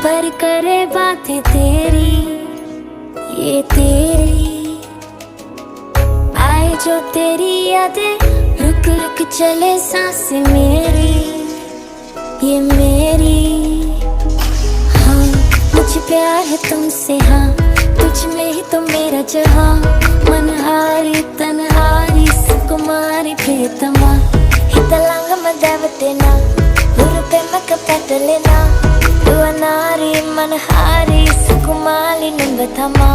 पर करे बातें तेरी, ये तेरी आए जो तेरी यादें, रुक रुक चले सांसें मेरी, ये मेरी। हाँ मुझे प्यार है तुमसे, हाँ तुझ में ही तो मेरा जहाँ, मनहारी तनहारी सुकुमारी प्रियतमा, हितलांग मदावतेना हुरुपे मकपटलेना, दुआनारी मनहारी सुकुमारी नंबथमा।